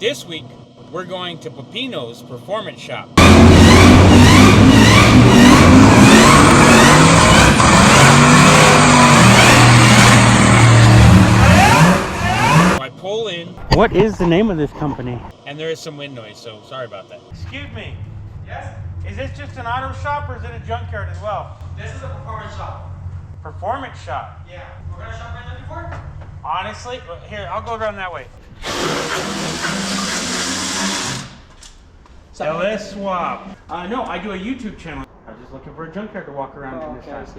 This week, we're going to Pepinos Performance Shop. I pull in. What is the name of this company? And there is some wind noise, so sorry about that. Excuse me. Yes? Is this just an auto shop or is it a junkyard as well? This is a performance shop. Performance shop? Yeah. We're gonna shop right there before? Honestly? Here, I'll go around that way. LS swap. No, I do a YouTube channel. I was just looking for a junkyard to walk around in this time. Is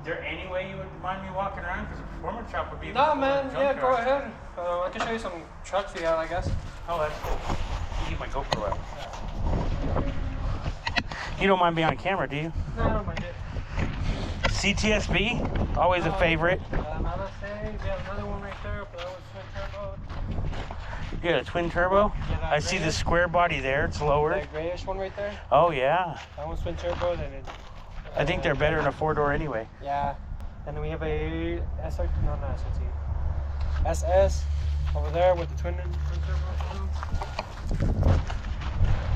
there any way you would mind me walking around? Because a performance shop would be... No, man. Yeah, go ahead. I can show you some trucks we got, I guess. Oh, that's cool. You get my GoPro out. You don't mind being on camera, do you? No, I don't mind it. CTS V, always a favorite. LS, we have another one right there, but that one's twin turbo. You got a twin turbo? Yeah, I see the square body there, it's lower. That grayish one right there. Oh, yeah. That one's twin turbo. Then I think they're better than a four-door anyway. Yeah. And then we have a SR, no, not SRT. SS over there with the twin turbo.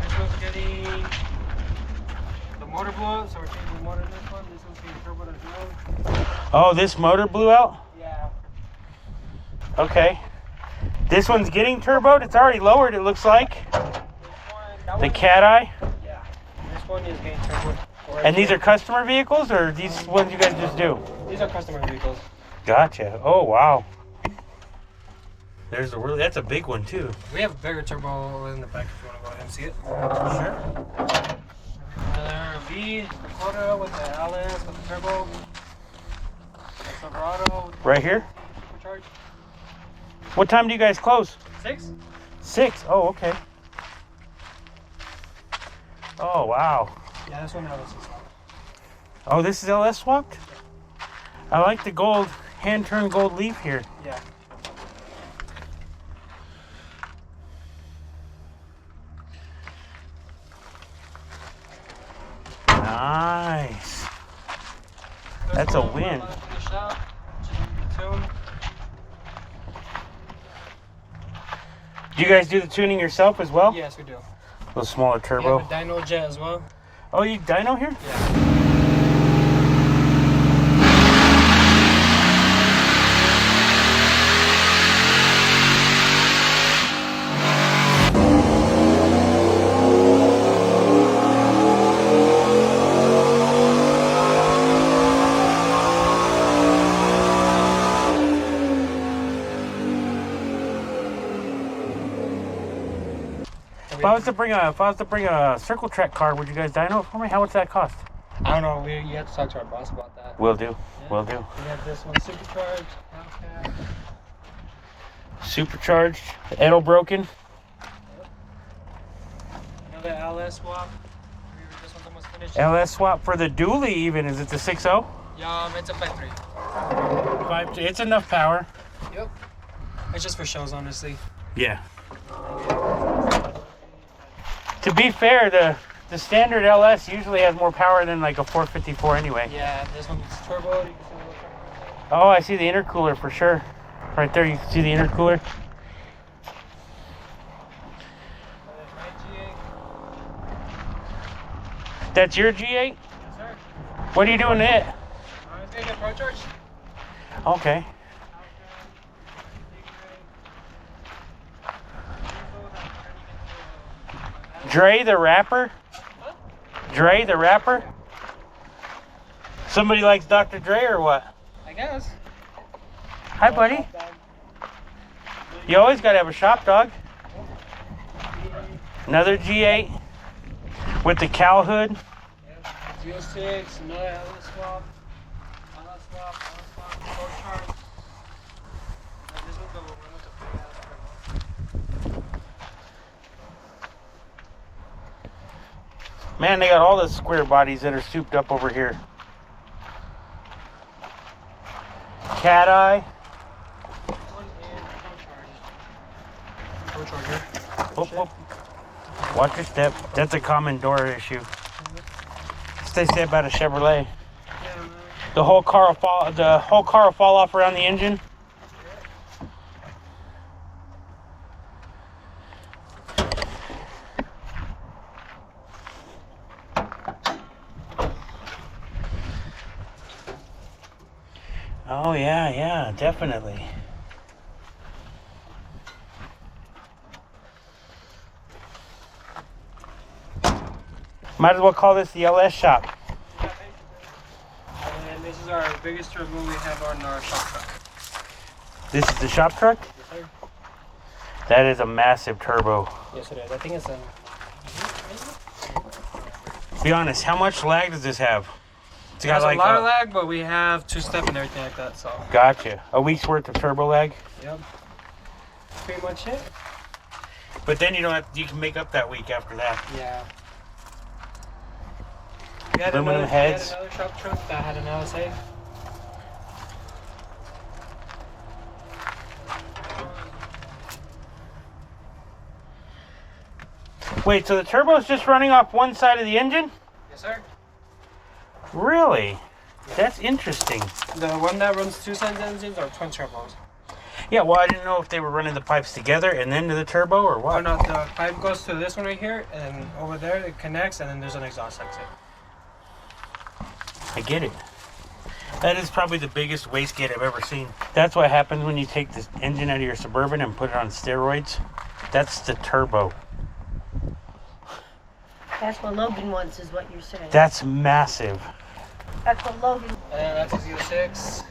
This one's getting the motor blow up, so we're changing the motor in this one. This one's getting turbo as well. Oh, this motor blew out? Yeah. Okay. This one's getting turboed? It's already lowered, it looks like. The cat eye? Yeah. This one is getting turboed. And these are customer vehicles, or these ones you guys just do? These are customer vehicles. Gotcha. Oh, wow. There's a really, that's a big one, too. We have a bigger turbo in the back if you want to go ahead and see it. Sure. Another V Dakota with the LS with the turbo. A Silverado. Right here? Turbocharged. What time do you guys close? 6? 6. Oh, okay. Oh, wow. Yeah, this one LS is swapped. Oh, this is LS swapped? I like the gold, hand-turned gold leaf here. Yeah. Nice. That's a win. Do you guys do the tuning yourself as well? Yes, we do. A little smaller turbo. We have a dyno jet as well. Oh, you dyno here? Yeah. If I was to bring a circle track car, would you guys dyno it for me? How much that cost? I don't know. You have to talk to our boss about that. Will do. Yeah. Will do. We have this one supercharged. Hellcat. Supercharged. Edel broken. Another LS swap. This one's almost finished. LS swap for the dually even. Is it the 6.0? Yeah, it's a 5.3. 5. It's enough power. Yep. It's just for shows, honestly. Yeah. To be fair, the standard LS usually has more power than like a 454 anyway. Yeah, this one's turbo. You can see the little turbo right there. Oh, I see the intercooler for sure. Right there, you can see the intercooler. My G8. That's your G8? Yes, sir. What are you doing to it? It's gonna get pro charged. Okay. Dre the rapper? Dre the rapper? Somebody likes Dr. Dre or what? I guess. Hi, buddy. You always gotta have a shop dog. Another G8 with the cow hood. Z06, another LS swap. LS swap, Turbocharged. This one's the one with the big ass turbo. Man, they got all the square bodies that are souped up over here. Cat eye. One is Turbocharged. Whoop, whoop. Watch your step. That's a common door issue. They say about a Chevrolet. Yeah, man. The whole car will fall off around the engine. Oh yeah, definitely. Might as well call this the LS shop. And this is our biggest turbo we have on our shop truck. This is the shop truck? Yes, sir. That is a massive turbo. Yes, it is. I think it's a... Be honest, how much lag does this have? It's It has a lot of lag, but we have two-step and everything like that, so... Gotcha. A week's worth of turbo lag? Yep. Pretty much it. But then you don't have you can make up that week after that. Yeah. Aluminum heads. We had another shop truck that had an LSA. Wait, so the turbo is just running off one side of the engine? Yes, sir. Really? That's interesting. The one that runs two-side engines are twin turbos. Yeah, well, I didn't know if they were running the pipes together and then to the turbo or what. Oh, no, the pipe goes to this one right here, and over there it connects, and then there's an exhaust exit. I get it. That is probably the biggest wastegate I've ever seen. That's what happens when you take this engine out of your Suburban and put it on steroids. That's the turbo. That's what Logan wants, is what you're saying. That's massive. That's what Logan. And that's a Z06.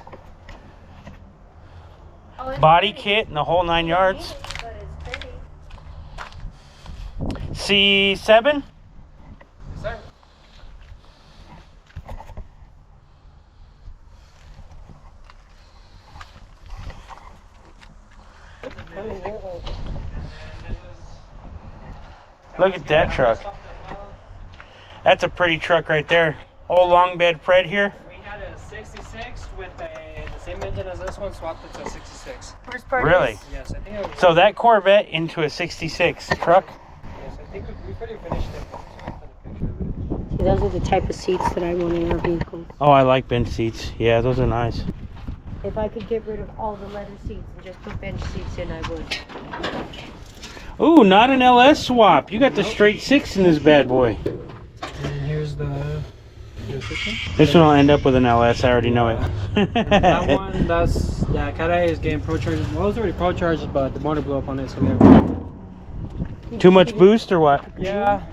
Oh, it's Body pretty. kit and the whole 9 yards. But it's pretty. C7? Yes, sir. Look at that truck. That's a pretty truck right there. Old long bed Fred here. We had a 66 with the same engine as this one, swapped it to a 66. First part Really? is- Yes, I think it was. So that Corvette into a 66 truck. Yes, I think we pretty finished it. See, those are the type of seats that I want in our vehicles. Oh, I like bench seats. Yeah, those are nice. If I could get rid of all the leather seats and just put bench seats in, I would. Ooh, not an LS swap. You got the straight 6 in this bad boy. And here's the... This one will end up with an LS. I already know it. That one, that's... Yeah, Cadillac is getting pro-charged. Well, it was already pro-charged, but the motor blew up on it, so we have... Too much boost or what? Yeah.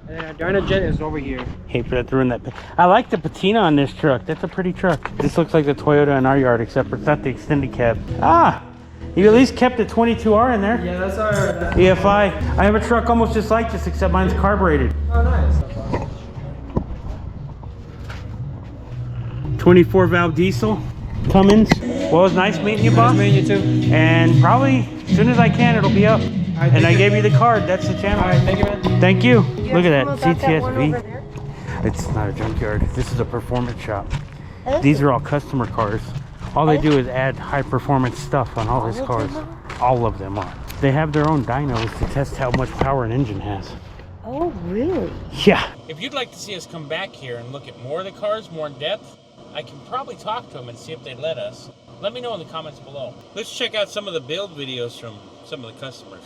And then our Dynajet is over here. Hate for that to ruin that. I like the patina on this truck. That's a pretty truck. This looks like the Toyota in our yard, except for it's not the extended cab. Ah! You at least kept the 22R in there. Yeah, that's our... EFI. I have a truck almost just like this, except mine's carbureted. Oh, nice. That's awesome. 24 valve diesel. Cummins. Well, it was nice meeting you, boss. Nice meeting you too. And probably as soon as I can, it'll be up. Alright, And I thank gave you the card. That's the channel. Alright, thank you, man. Thank you. You Look at that ask them about that one over CTS V. there? It's not a junkyard. This is a performance shop. These are all customer cars. All they do is add high performance stuff on all his cars. All of them are. They have their own dynos to test how much power an engine has. Oh, really? Yeah. If you'd like to see us come back here and look at more of the cars more in depth, I can probably talk to them and see if they'd let us. Let me know in the comments below. Let's check out some of the build videos from some of the customers.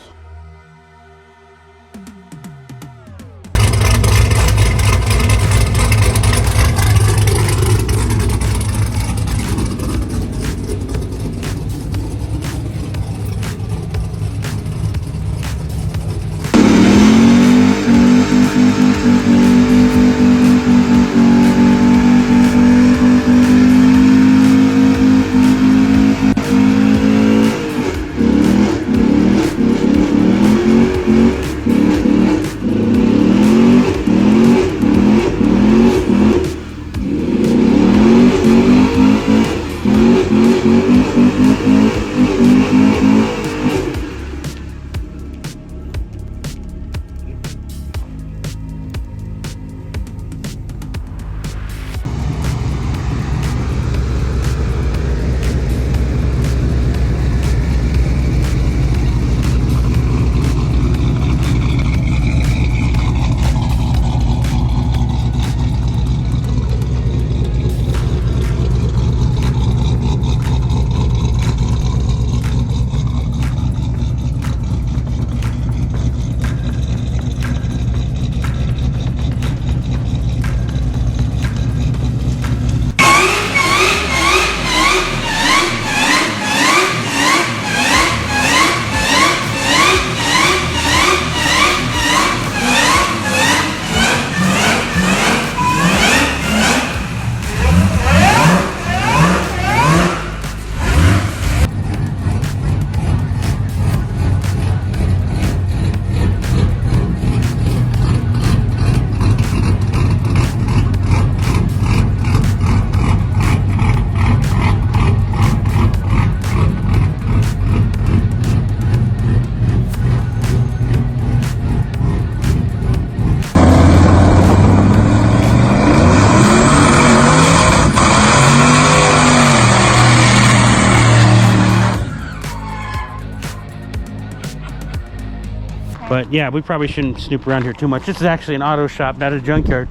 But yeah, we probably shouldn't snoop around here too much. This is actually an auto shop, not a junkyard.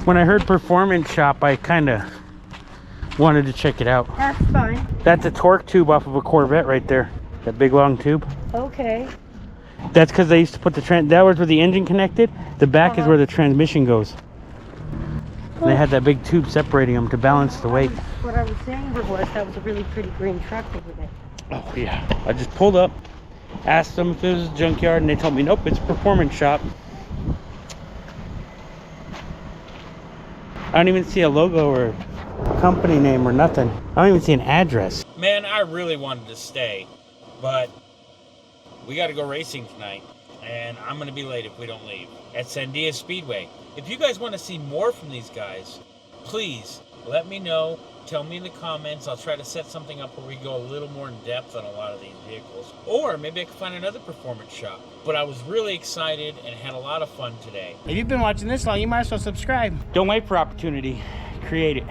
When I heard performance shop, I kind of wanted to check it out. That's fine. That's a torque tube off of a Corvette right there. That big long tube. Okay. That's because they used to put the that was where the engine connected. The back is where the transmission goes. And they had that big tube separating them to balance the weight. What I was saying was that was a really pretty green truck over there. Oh yeah. I just pulled up, asked them if it was a junkyard, and they told me nope, it's a performance shop. I don't even see a logo or company name or nothing. I don't even see an address. Man, I really wanted to stay, but we got to go racing tonight, and I'm going to be late if we don't leave at Sandia Speedway. If you guys want to see more from these guys, please let me know. Tell me in the comments. I'll try to set something up where we go a little more in depth on a lot of these vehicles. Or maybe I can find another performance shop. But I was really excited and had a lot of fun today. If you've been watching this long, you might as well subscribe. Don't wait for opportunity. Create it.